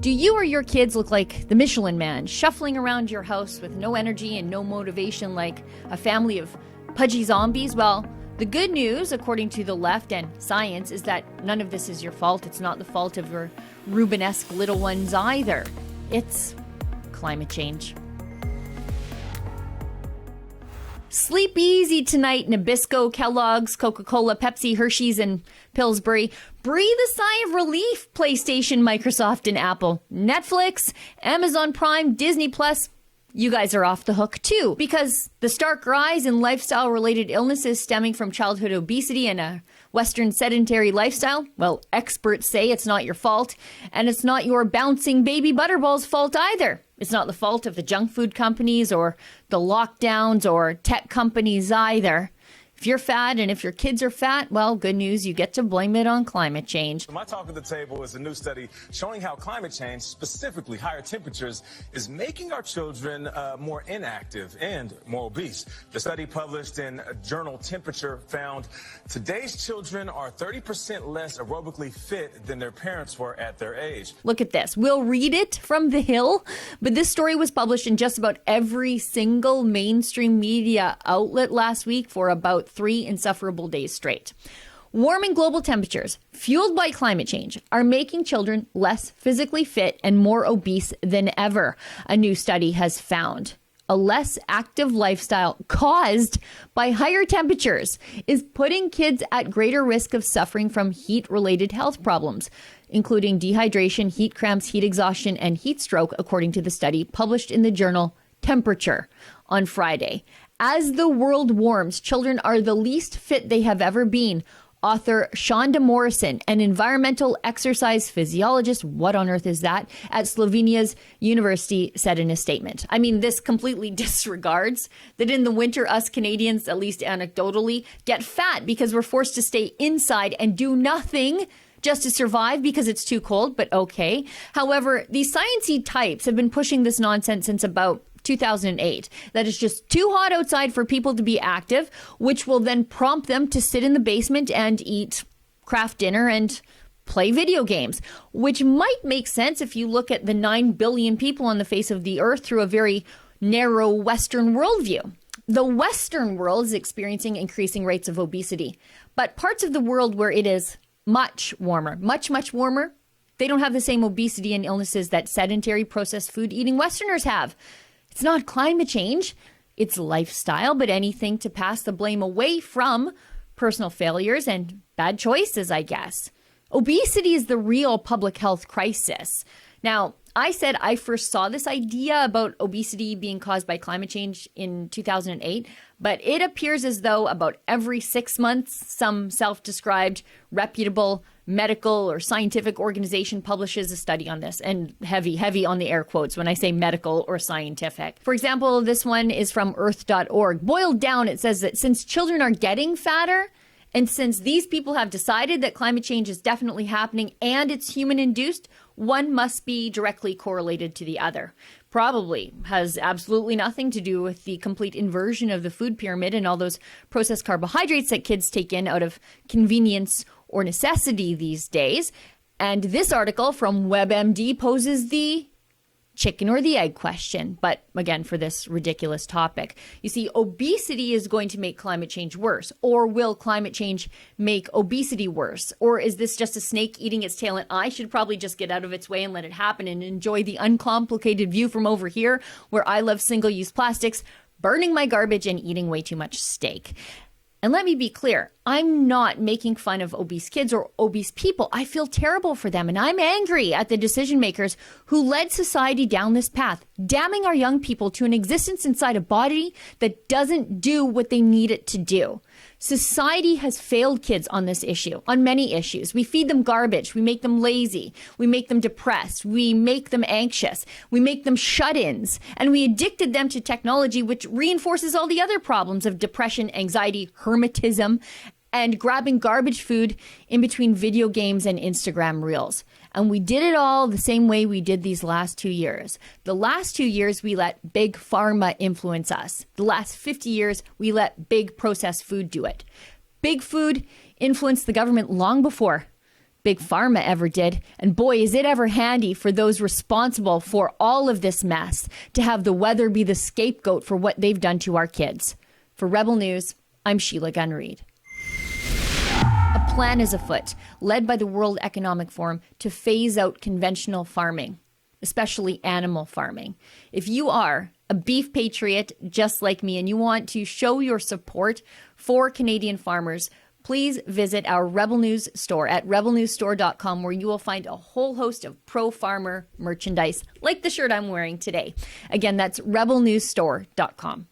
Do you or your kids look like the Michelin Man, shuffling around your house with no energy and no motivation like a family of pudgy zombies? Well, the good news, according to the left and science, is that none of this is your fault. It's not the fault of your Rubenesque little ones either. It's climate change. Sleep easy tonight, Nabisco, Kellogg's, Coca-Cola, Pepsi, Hershey's, and Pillsbury. Breathe a sigh of relief, PlayStation, Microsoft, and Apple. Netflix, Amazon Prime, Disney Plus, you guys are off the hook too, because the stark rise in lifestyle-related illnesses stemming from childhood obesity and a Western sedentary lifestyle, well, experts say it's not your fault, and it's not your bouncing baby butterball's fault either. It's not the fault of the junk food companies or the lockdowns or tech companies either. If you're fat and if your kids are fat, well, good news, you get to blame it on climate change. My talk at the table is a new study showing how climate change, specifically higher temperatures, is making our children more inactive and more obese. The study published in journal Temperature found today's children are 30% less aerobically fit than their parents were at their age. Look at this. We'll read it from the Hill, but this story was published in just about every single mainstream media outlet last week for about 3 insufferable days straight. Warming global temperatures, fueled by climate change, are making children less physically fit and more obese than ever, a new study has found. A less active lifestyle caused by higher temperatures is putting kids at greater risk of suffering from heat-related health problems, including dehydration, heat cramps, heat exhaustion, and heat stroke, according to the study published in the journal Temperature on Friday. As the world warms, children are the least fit they have ever been. Author Shonda Morrison, an environmental exercise physiologist, what on earth is that, at Slovenia's university, said in a statement. I mean, this completely disregards that in the winter, us Canadians, at least anecdotally, get fat because we're forced to stay inside and do nothing just to survive because it's too cold, but okay. However, these sciencey types have been pushing this nonsense since about 2008, that it's just too hot outside for people to be active, which will then prompt them to sit in the basement and eat craft dinner and play video games, which might make sense if you look at the 9 billion people on the face of the earth through a very narrow Western worldview. The Western world is experiencing increasing rates of obesity, but parts of the world where it is much warmer, much warmer, they don't have the same obesity and illnesses that sedentary processed food eating Westerners have. It's not climate change, it's lifestyle, but anything to pass the blame away from personal failures and bad choices, I guess. Obesity is the real public health crisis. Now, I said I first saw this idea about obesity being caused by climate change in 2008, but it appears as though about every 6 months, some self-described reputable medical or scientific organization publishes a study on this, and heavy on the air quotes when I say medical or scientific. For example, this one is from earth.org. Boiled down, it says that since children are getting fatter, and since these people have decided that climate change is definitely happening and it's human-induced, one must be directly correlated to the other. Probably has absolutely nothing to do with the complete inversion of the food pyramid and all those processed carbohydrates that kids take in out of convenience or necessity these days. And this article from WebMD poses the chicken or the egg question, but again, for this ridiculous topic. You see, obesity is going to make climate change worse, or will climate change make obesity worse? Or is this just a snake eating its tail and I should probably just get out of its way and let it happen and enjoy the uncomplicated view from over here where I love single-use plastics, burning my garbage and eating way too much steak? And let me be clear, I'm not making fun of obese kids or obese people. I feel terrible for them, and I'm angry at the decision makers who led society down this path, damning our young people to an existence inside a body that doesn't do what they need it to do. Society has failed kids on this issue, on many issues. We feed them garbage. We make them lazy. We make them depressed. We make them anxious. We make them shut-ins. And we addicted them to technology, which reinforces all the other problems of depression, anxiety, hermetism, and grabbing garbage food in between video games and Instagram reels. And we did it all the same way we did these last 2 years. The last 2 years, we let big pharma influence us. The last 50 years, we let big processed food do it. Big food influenced the government long before Big Pharma ever did. And boy, is it ever handy for those responsible for all of this mess to have the weather be the scapegoat for what they've done to our kids. For Rebel News, I'm Sheila Gunn Reid. A plan is afoot, led by the World Economic Forum, to phase out conventional farming, especially animal farming. If you are a beef patriot just like me and you want to show your support for Canadian farmers, please visit our Rebel News store at rebelnewsstore.com, where you will find a whole host of pro-farmer merchandise, like the shirt I'm wearing today. Again, that's rebelnewsstore.com.